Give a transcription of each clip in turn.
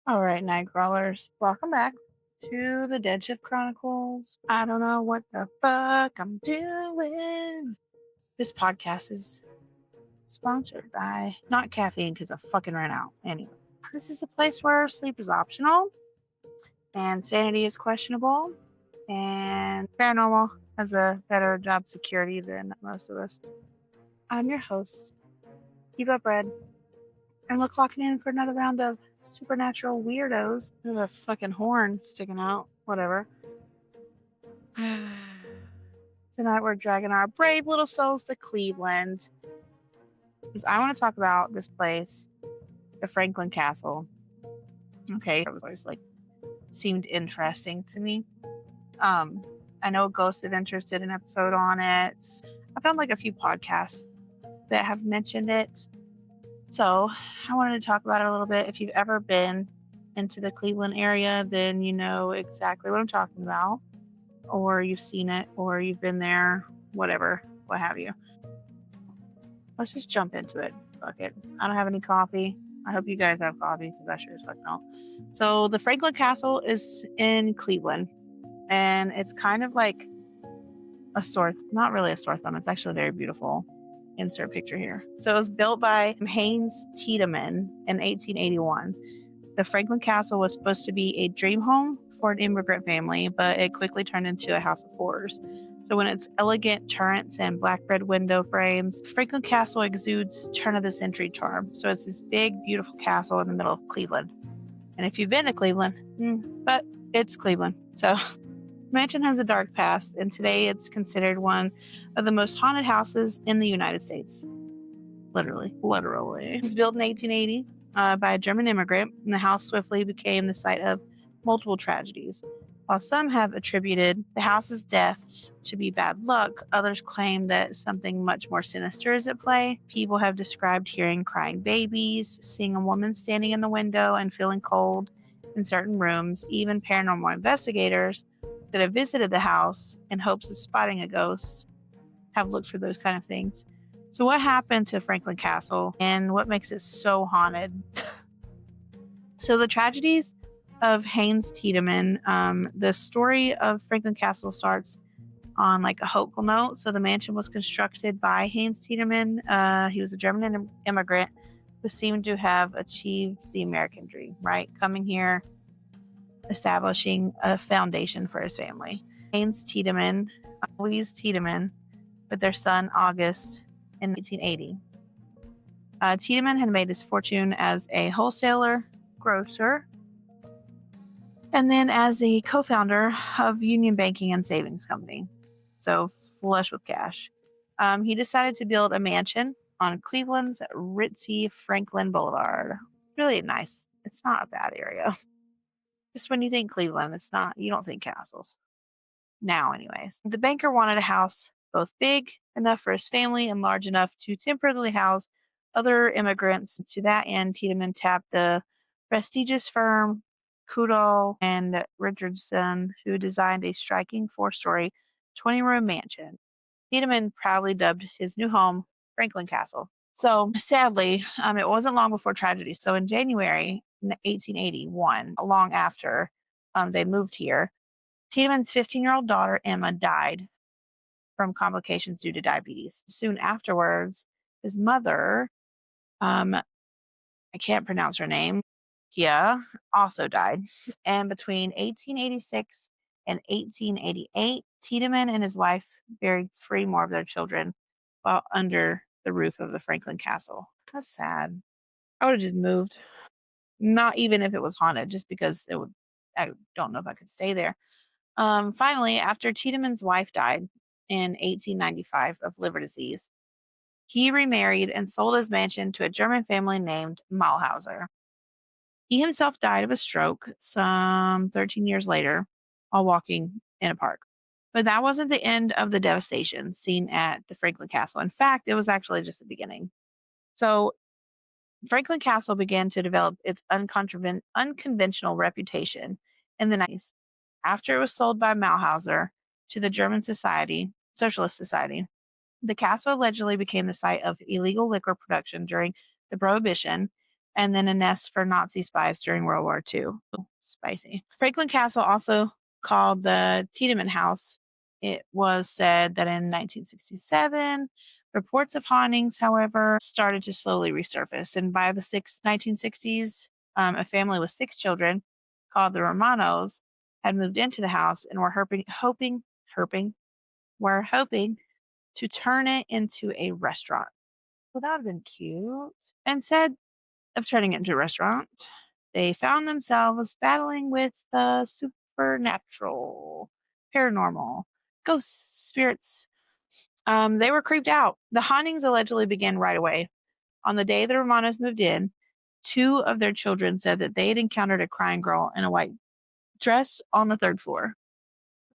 All right, night crawlers, welcome back to the Dead Shift Chronicles. I don't know what the fuck I'm doing. This podcast is sponsored by not caffeine because I fucking ran out. Anyway, this is a place where sleep is optional and sanity is questionable, and paranormal has a better job security than most of us. I'm your host, Keep.Up.Redd, and we're clocking in for another round of supernatural weirdos. There's a fucking horn sticking out. Whatever. Tonight we're dragging our brave little souls to Cleveland because I want to talk about this place, the Franklin Castle. Okay, it was always seemed interesting to me. I know Ghost Adventures did an episode on it. I found a few podcasts that have mentioned it. So I wanted to talk about it a little bit. If you've ever been into the Cleveland area, then you know exactly what I'm talking about, or you've seen it, or you've been there, whatever, what have you. Let's just jump into it. Fuck it. I don't have any coffee. I hope you guys have coffee because I sure as fuck don't. So the Franklin Castle is in Cleveland, and it's kind of like a sore, not really a sore thumb. It's actually very beautiful. Insert picture here. So it was built by Haynes Tiedemann in 1881. The Franklin Castle was supposed to be a dream home for an immigrant family, but it quickly turned into a house of horrors. So when its elegant turrets and black red window frames, Franklin Castle exudes turn-of-the-century charm. So it's this big, beautiful castle in the middle of Cleveland. And if you've been to Cleveland, but it's Cleveland. So the mansion has a dark past, and today it's considered one of the most haunted houses in the United States. Literally. It was built in 1880 by a German immigrant, and the house swiftly became the site of multiple tragedies. While some have attributed the house's deaths to be bad luck, others claim that something much more sinister is at play. People have described hearing crying babies, seeing a woman standing in the window and feeling cold in certain rooms. Even paranormal investigators that have visited the house in hopes of spotting a ghost have looked for those kind of things. So what happened to Franklin Castle and what makes it so haunted? So the tragedies of Haynes Tiedemann, the story of Franklin Castle starts on a hopeful note. So the mansion was constructed by Haynes Tiedemann. He was a German immigrant who seemed to have achieved the American dream, right? Coming here, establishing a foundation for his family. Haynes Tiedemann, Louise Tiedemann, with their son August in 1880. Tiedemann had made his fortune as a wholesaler, grocer, and then as the co-founder of Union Banking and Savings Company. So flush with cash. He decided to build a mansion on Cleveland's ritzy Franklin Boulevard. Really nice. It's not a bad area. Just when you think Cleveland, you don't think castles. Now, anyways. The banker wanted a house both big enough for his family and large enough to temporarily house other immigrants. To that end, Tiedemann tapped the prestigious firm Kudal and Richardson, who designed a striking 4-story, 20-room mansion. Tiedemann proudly dubbed his new home Franklin Castle. So sadly, it wasn't long before tragedy. So in January 1881, long after they moved here, Tiedemann's 15-year-old daughter, Emma, died from complications due to diabetes. Soon afterwards, his mother, I can't pronounce her name, Kia, also died. And between 1886 and 1888, Tiedemann and his wife buried 3 more of their children while under the roof of the Franklin Castle. That's sad. I would have just moved. Not even if it was haunted, just because I don't know if I could stay there. Finally, after Tiedemann's wife died in 1895 of liver disease, he remarried and sold his mansion to a German family named Malhauser. He himself died of a stroke some 13 years later while walking in a park. But that wasn't the end of the devastation seen at the Franklin Castle. In fact, it was actually just the beginning. So Franklin Castle began to develop its unconventional reputation in the 90s. After it was sold by Malhauser to the German Socialist Society, the castle allegedly became the site of illegal liquor production during the Prohibition, and then a nest for Nazi spies during World War II. Ooh, spicy. Franklin Castle, also called the Tiedemann House, it was said that in 1967, reports of hauntings, however, started to slowly resurface. And by the 1960s, a family with 6 children called the Romanos had moved into the house and were hoping to turn it into a restaurant. Well, that would have been cute. Instead of turning it into a restaurant, they found themselves battling with the supernatural, paranormal, ghosts, spirits. They were creeped out. The hauntings allegedly began right away. On the day the Romanos moved in, 2 of their children said that they had encountered a crying girl in a white dress on the 3rd floor.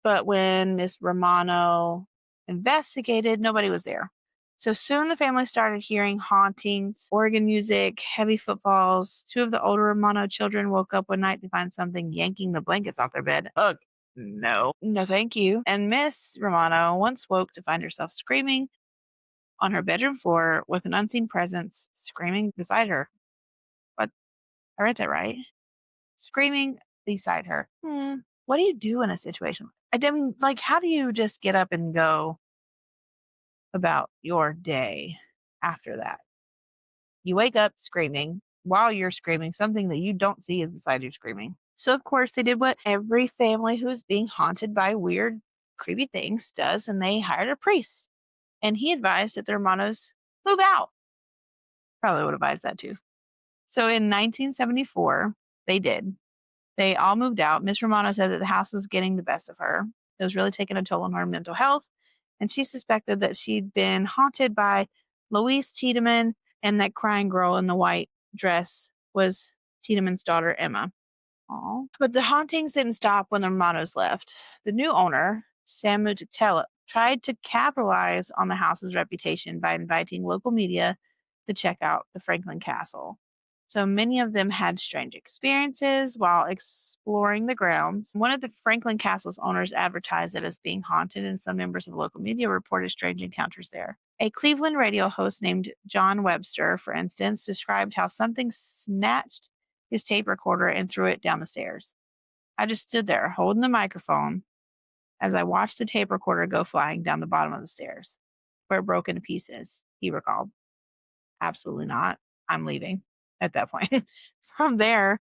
But when Miss Romano investigated, nobody was there. So soon the family started hearing hauntings, organ music, heavy footfalls. 2 of the older Romano children woke up one night to find something yanking the blankets off their bed. Ugh, no, thank you. And Miss Romano once woke to find herself screaming on her bedroom floor with an unseen presence screaming beside her. But I read that right. Screaming beside her. What do you do in a situation? I mean, like, how do you just get up and go about your day after that? You wake up screaming. While you're screaming, something that you don't see is beside you screaming. So, of course, they did what every family who's being haunted by weird, creepy things does, and they hired a priest. And he advised that the Romanos move out. Probably would advise that too. So in 1974, they did. They all moved out. Miss Romano said that the house was getting the best of her. It was really taking a toll on her mental health, and she suspected that she'd been haunted by Louise Tiedemann, and that crying girl in the white dress was Tiedemann's daughter, Emma. Aww. But the hauntings didn't stop when the Romanos left. The new owner, Sam Mutitella, tried to capitalize on the house's reputation by inviting local media to check out the Franklin Castle. So many of them had strange experiences while exploring the grounds. One of the Franklin Castle's owners advertised it as being haunted, and some members of local media reported strange encounters there. A Cleveland radio host named John Webster, for instance, described how something snatched his tape recorder and threw it down the stairs. I just stood there holding the microphone as I watched the tape recorder go flying down the bottom of the stairs, where it broke into pieces, he recalled. Absolutely not. I'm leaving at that point. From there,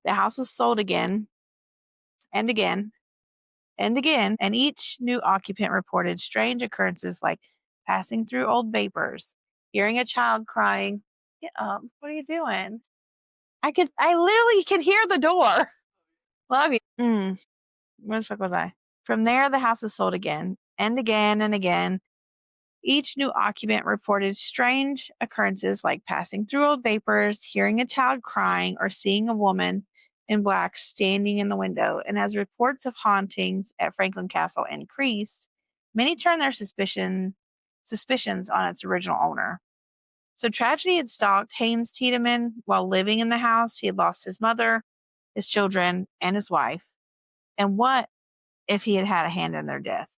the house was sold again and again and again, and each new occupant reported strange occurrences like passing through old vapors, hearing a child crying. Get up. What are you doing? I literally could hear the door. Love you. Where the fuck was I? From there, the house was sold again and again and again. Each new occupant reported strange occurrences like passing through old vapors, hearing a child crying, or seeing a woman in black standing in the window. And as reports of hauntings at Franklin Castle increased, many turned their suspicions on its original owner. So tragedy had stalked Haynes Tiedemann while living in the house. He had lost his mother, his children, and his wife. And what if he had had a hand in their death?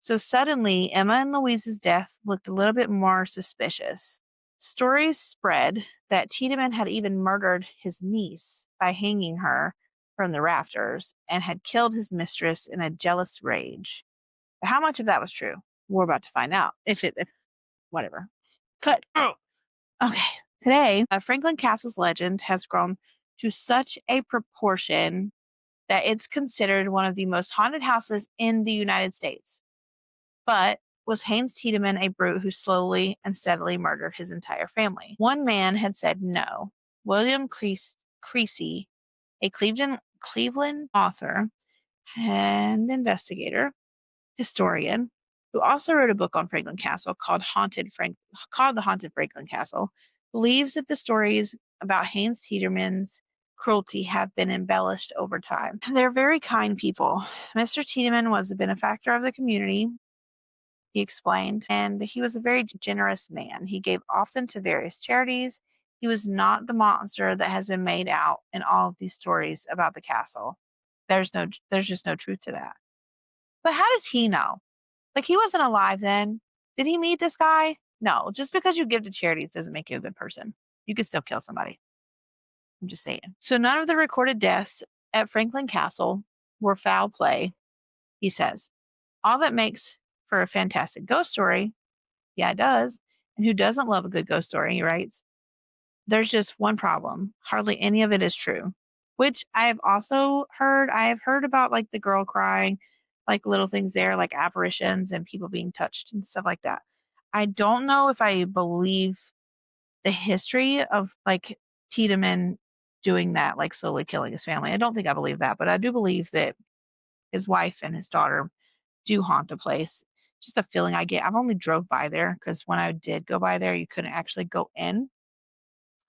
So suddenly, Emma and Louise's death looked a little bit more suspicious. Stories spread that Tiedemann had even murdered his niece by hanging her from the rafters and had killed his mistress in a jealous rage. But how much of that was true? We're about to find out. If whatever. Cut. Oh. Okay. Today, Franklin Castle's legend has grown to such a proportion that it's considered one of the most haunted houses in the United States. But was Haynes Tiedemann a brute who slowly and steadily murdered his entire family? One man had said no. William Creasy, a Cleveland author and investigator, historian, who also wrote a book on Franklin Castle called The Haunted Franklin Castle, believes that the stories about Haynes Tiedemann's cruelty have been embellished over time. They're very kind people. Mr. Tiedemann was a benefactor of the community, he explained, and he was a very generous man. He gave often to various charities. He was not the monster that has been made out in all of these stories about the castle. There's just no truth to that. But how does he know? Like, he wasn't alive then. Did he meet this guy? No. Just because you give to charities doesn't make you a good person. You could still kill somebody. I'm just saying. So none of the recorded deaths at Franklin Castle were foul play, he says. All that makes for a fantastic ghost story, yeah, it does. And who doesn't love a good ghost story, he writes. There's just one problem. Hardly any of it is true, which I have also heard. I have heard about like the girl crying, like little things there, like apparitions and people being touched and stuff like that. I don't know if I believe the history of like Tiedemann doing that, like slowly killing his family. I don't think I believe that, but I do believe that his wife and his daughter do haunt the place. Just a feeling I get. I've only drove by there because when I did go by there, you couldn't actually go in.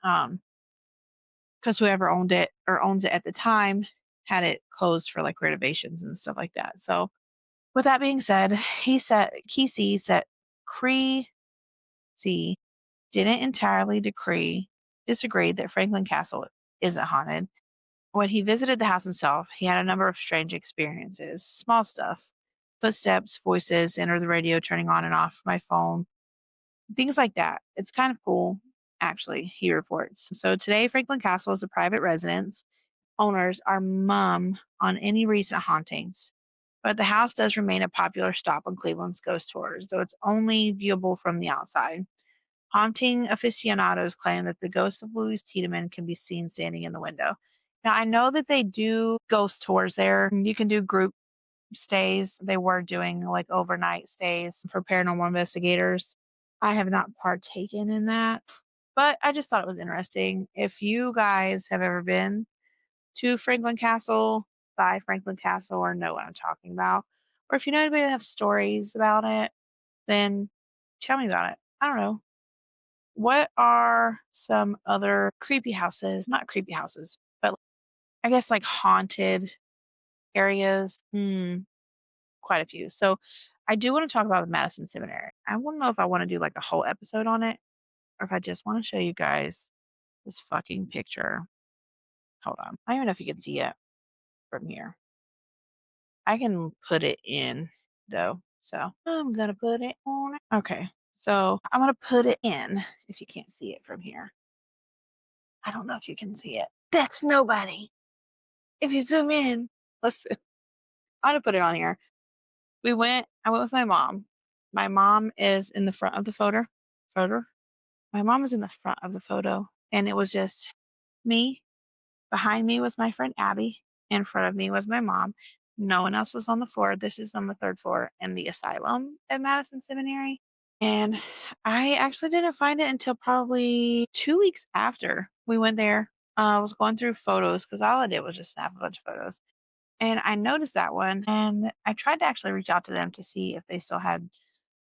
Um, because whoever owned it or owns it at the time had it closed for like renovations and stuff like that. So with that being said, he said Kesey said Cree C didn't entirely disagree that Franklin Castle isn't haunted. When he visited the house himself, he had a number of strange experiences, small stuff, footsteps, voices, enter the radio turning on and off my phone, things like that. It's kind of cool, actually, he reports. So today, Franklin Castle is a private residence. Owners are mum on any recent hauntings. But the house does remain a popular stop on Cleveland's ghost tours, though it's only viewable from the outside. Haunting aficionados claim that the ghost of Louis Tiedemann can be seen standing in the window. Now, I know that they do ghost tours there. You can do group stays. They were doing like overnight stays for paranormal investigators. I have not partaken in that, but I just thought it was interesting. If you guys have ever been to Franklin Castle, by Franklin Castle, or know what I'm talking about, or if you know anybody that have stories about it, then tell me about it. I don't know. What are some other creepy houses? Not creepy houses, but I guess like haunted areas. Quite a few. So I do want to talk about the Madison Seminary. I want to know if I want to do like a whole episode on it or if I just want to show you guys this fucking picture. Hold on. I don't even know if you can see it from here. I can put it in though. So I'm going to put it on. Okay. So I'm going to put it in if you can't see it from here. I don't know if you can see it. That's nobody. If you zoom in, let's see. I'm going to put it on here. I went with my mom. My mom is in the front of the photo. My mom was in the front of the photo, and it was just me. Behind me was my friend Abby. In front of me was my mom. No one else was on the floor. This is on the third floor in the asylum at Madison Seminary. And I actually didn't find it until probably 2 weeks after we went there. I was going through photos because all I did was just snap a bunch of photos. And I noticed that one, and I tried to actually reach out to them to see if they still had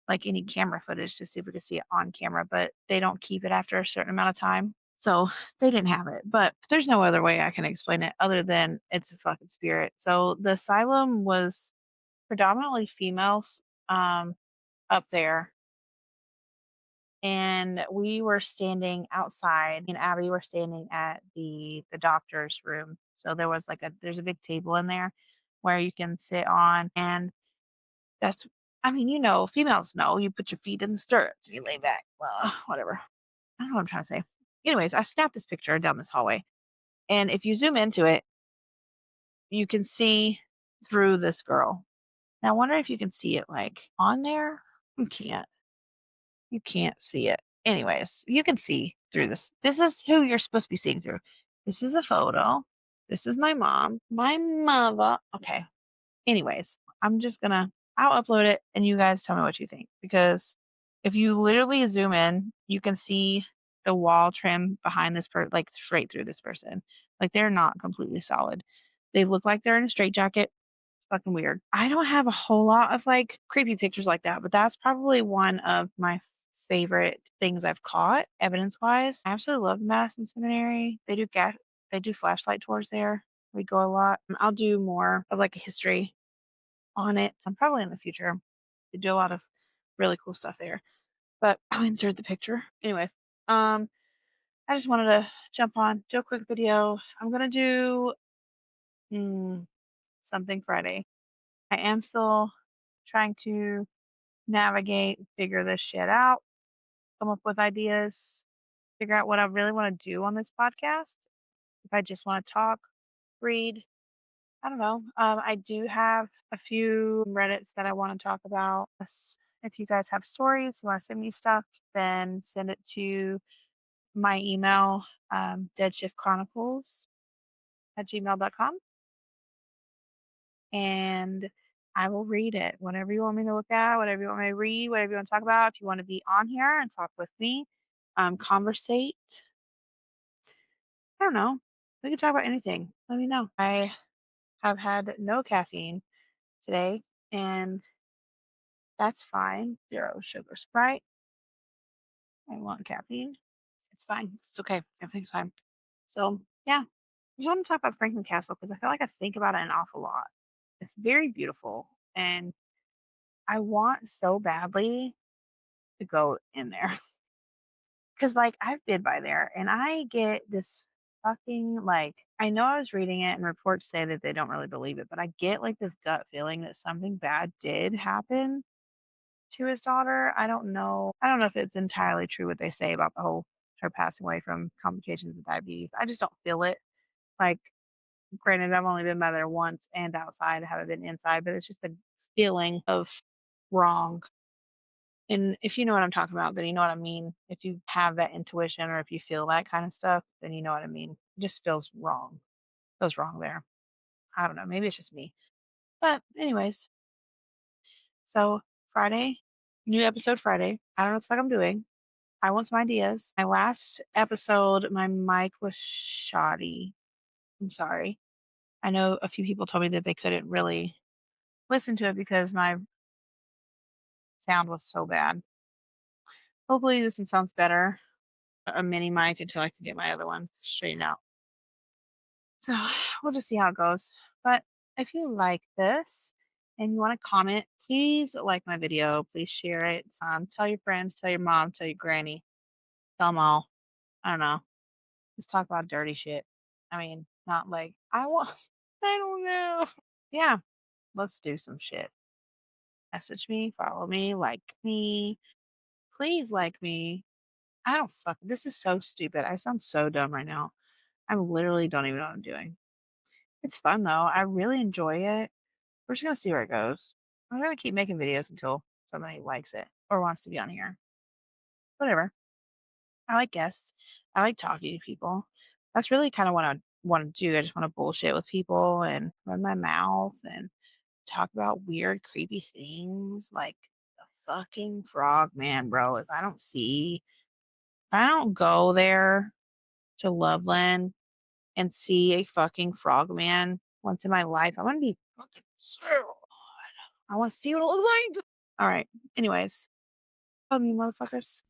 like any camera footage to see if we could see it on camera, but they don't keep it after a certain amount of time. So they didn't have it. But there's no other way I can explain it other than it's a fucking spirit. So the asylum was predominantly females up there. And we were standing outside, and Abby were standing at the doctor's room. So there's a big table in there where you can sit on, and that's I mean, females know you put your feet in the stirrups, you lay back. Well, whatever. I don't know what I'm trying to say. Anyways, I snapped this picture down this hallway, and if you zoom into it, you can see through this girl. Now, I wonder if you can see it like on there. You can't. You can't see it. Anyways, you can see through this. This is who you're supposed to be seeing through. This is a photo. This is my mom. My mother. Okay. Anyways, I'll upload it and you guys tell me what you think. Because if you literally zoom in, you can see the wall trim behind this person, like straight through this person. Like they're not completely solid. They look like they're in a straitjacket. Fucking weird. I don't have a whole lot of like creepy pictures like that, but that's probably one of my favorite things I've caught evidence wise. I absolutely love Madison Seminary. They do flashlight tours there. We go a lot. I'll do more of like a history on it. So I'm probably in the future. They do a lot of really cool stuff there. But I'll insert the picture. Anyway, I just wanted to jump on, do a quick video. I'm gonna do something Friday. I am still trying to navigate, figure this shit out, come up with ideas. figure out what I really want to do on this podcast. If I just want to talk, read, I don't know. I do have a few Reddits that I want to talk about. If you guys have stories, you want to send me stuff, then send it to my email, Dead Shift Chronicles at gmail.com, and I will read it. Whatever you want me to look at, whatever you want me to read, whatever you want to talk about. If you want to be on here and talk with me, conversate. I don't know. We can talk about anything. Let me know. I have had no caffeine today, and that's fine. Zero sugar Sprite. I want caffeine. It's fine. It's okay. Everything's fine. So, yeah. I just want to talk about Franklin Castle because I feel like I think about it an awful lot. It's very beautiful, and I want so badly to go in there because, like, I've been by there and I get this fucking, like, I know I was reading it and reports say that they don't really believe it, but I get like this gut feeling that something bad did happen to his daughter. I don't know. I don't know if it's entirely true what they say about the whole her passing away from complications of diabetes. I just don't feel it. Like, granted, I've only been by there once and outside. I haven't been inside, but it's just a feeling of wrong. And if you know what I'm talking about, then you know what I mean. If you have that intuition or if you feel that kind of stuff, then you know what I mean. It just feels wrong. Feels wrong there. I don't know. Maybe it's just me. But anyways, so Friday, new episode Friday. I don't know what the fuck I'm doing. I want some ideas. My last episode, my mic was shoddy. I'm sorry. I know a few people told me that they couldn't really listen to it because my sound was so bad. Hopefully, this one sounds better. A mini mic until I can get my other one straightened out. So we'll just see how it goes. But if you like this and you want to comment, please like my video. Please share it. Tell your friends, tell your mom, tell your granny, tell them all. I don't know. Let's talk about dirty shit. I mean, not like I want. I don't know. Yeah, let's do some shit. Message me, follow me, like me. Please like me. I don't fuck. This is so stupid. I sound so dumb right now. I literally don't even know what I'm doing. It's fun though. I really enjoy it. We're just gonna see where it goes. I'm gonna keep making videos until somebody likes it or wants to be on here. Whatever. I like guests. I like talking to people. That's really kind of what I want to do. I just want to bullshit with people and run my mouth and talk about weird, creepy things like the fucking frog man, bro. If I don't go there to Loveland and see a fucking frog man once in my life, I'm gonna be fucking sad. I want to see what it looks like. All right. Anyways, love you, motherfuckers.